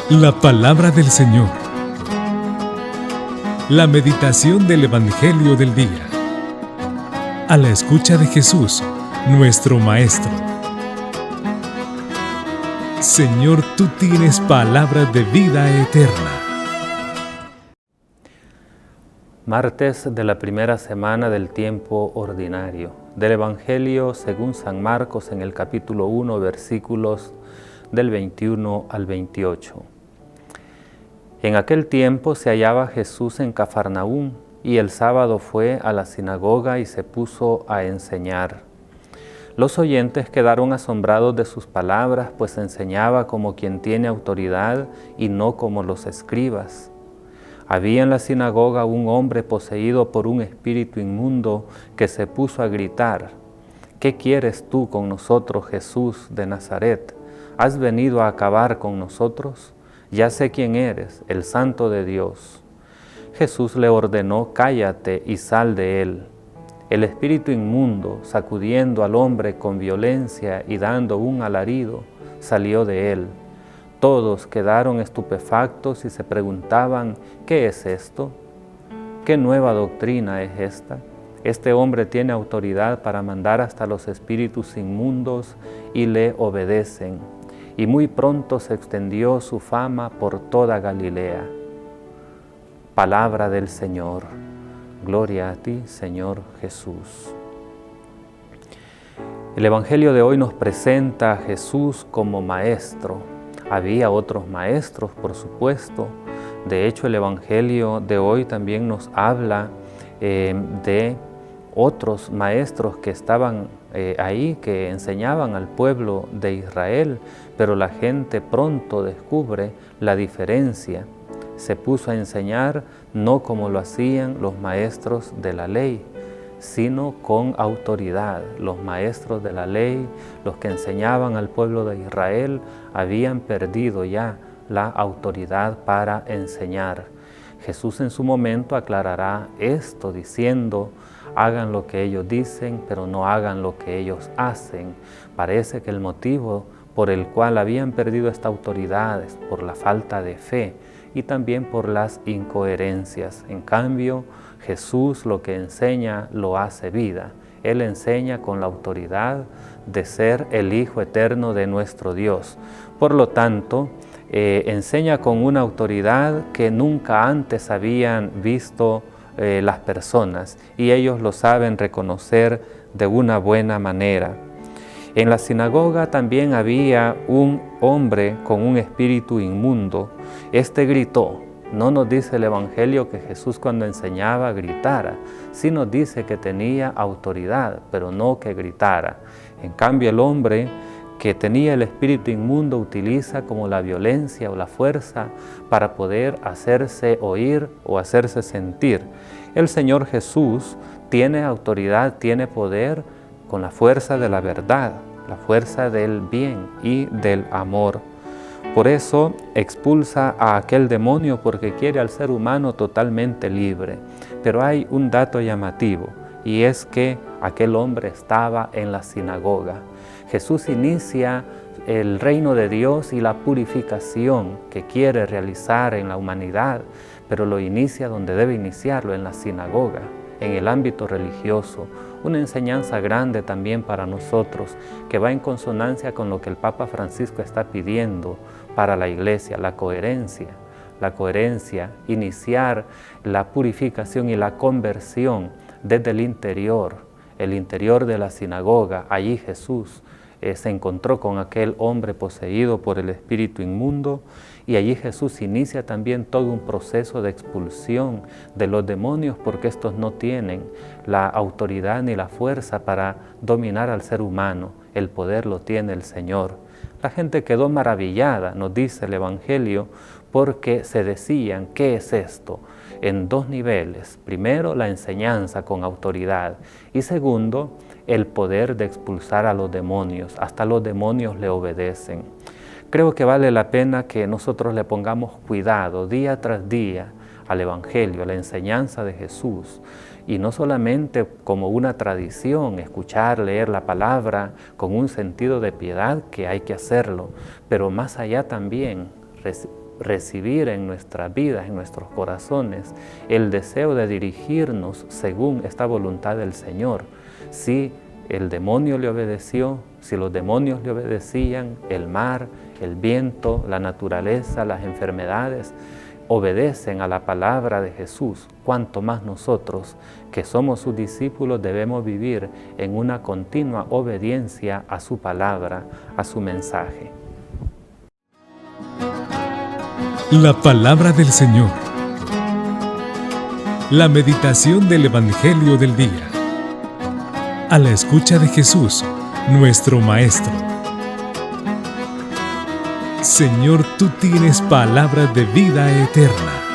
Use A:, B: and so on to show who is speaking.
A: La palabra del Señor. La meditación del Evangelio del día. A la escucha de Jesús, nuestro Maestro. Señor, tú tienes palabras de vida eterna.
B: Martes de la primera semana del tiempo ordinario. Del Evangelio según San Marcos en el capítulo 1, versículos del 21 al 28. En aquel tiempo se hallaba Jesús en Cafarnaúm, y el sábado fue a la sinagoga y se puso a enseñar. Los oyentes quedaron asombrados de sus palabras, pues enseñaba como quien tiene autoridad y no como los escribas. Había en la sinagoga un hombre poseído por un espíritu inmundo que se puso a gritar: ¿Qué quieres tú con nosotros, Jesús de Nazaret? ¿Has venido a acabar con nosotros? Ya sé quién eres, el Santo de Dios. Jesús le ordenó: cállate y sal de él. El espíritu inmundo, sacudiendo al hombre con violencia y dando un alarido, salió de él. Todos quedaron estupefactos y se preguntaban: ¿qué es esto? ¿Qué nueva doctrina es esta? Este hombre tiene autoridad para mandar hasta los espíritus inmundos y le obedecen. Y muy pronto se extendió su fama por toda Galilea. Palabra del Señor. Gloria a ti, Señor Jesús. El Evangelio de hoy nos presenta a Jesús como maestro. Había otros maestros, por supuesto. De hecho, el Evangelio de hoy también nos habla de otros maestros que estaban ahí, que enseñaban al pueblo de Israel, pero la gente pronto descubre la diferencia. Se puso a enseñar no como lo hacían los maestros de la ley, sino con autoridad. Los maestros de la ley, los que enseñaban al pueblo de Israel, habían perdido ya la autoridad para enseñar. Jesús en su momento aclarará esto diciendo: hagan lo que ellos dicen, pero no hagan lo que ellos hacen. Parece que el motivo por el cual habían perdido esta autoridad es por la falta de fe y también por las incoherencias. En cambio, Jesús lo que enseña lo hace vida. Él enseña con la autoridad de ser el Hijo eterno de nuestro Dios. Por lo tanto, enseña con una autoridad que nunca antes habían visto las personas, y ellos lo saben reconocer de una buena manera. En la sinagoga también había un hombre con un espíritu inmundo. Este gritó. No nos dice el Evangelio que Jesús cuando enseñaba gritara, sí nos dice que tenía autoridad, pero no que gritara. En cambio, el hombre que tenía el espíritu inmundo utiliza como la violencia o la fuerza para poder hacerse oír o hacerse sentir. El Señor Jesús tiene autoridad, tiene poder con la fuerza de la verdad, la fuerza del bien y del amor. Por eso expulsa a aquel demonio, porque quiere al ser humano totalmente libre. Pero hay un dato llamativo, y es que aquel hombre estaba en la sinagoga. Jesús inicia el reino de Dios y la purificación que quiere realizar en la humanidad, pero lo inicia donde debe iniciarlo, en la sinagoga, en el ámbito religioso. Una enseñanza grande también para nosotros, que va en consonancia con lo que el Papa Francisco está pidiendo para la Iglesia, la coherencia. La coherencia, iniciar la purificación y la conversión desde el interior de la sinagoga. Allí Jesús se encontró con aquel hombre poseído por el espíritu inmundo, y allí Jesús inicia también todo un proceso de expulsión de los demonios, porque estos no tienen la autoridad ni la fuerza para dominar al ser humano. El poder lo tiene el Señor. La gente quedó maravillada, nos dice el Evangelio, porque se decían: ¿qué es esto? En dos niveles. Primero, la enseñanza con autoridad, y segundo, el poder de expulsar a los demonios. Hasta los demonios le obedecen. Creo que vale la pena que nosotros le pongamos cuidado día tras día al Evangelio, a la enseñanza de Jesús, y no solamente como una tradición, escuchar, leer la palabra con un sentido de piedad que hay que hacerlo, pero más allá también recibir en nuestras vidas, en nuestros corazones, el deseo de dirigirnos según esta voluntad del Señor. Si el demonio le obedeció, si los demonios le obedecían, el mar, el viento, la naturaleza, las enfermedades, obedecen a la palabra de Jesús, cuanto más nosotros, que somos sus discípulos, debemos vivir en una continua obediencia a su palabra, a su mensaje.
A: La palabra del Señor. La meditación del Evangelio del día. A la escucha de Jesús, nuestro Maestro. Señor, tú tienes palabras de vida eterna.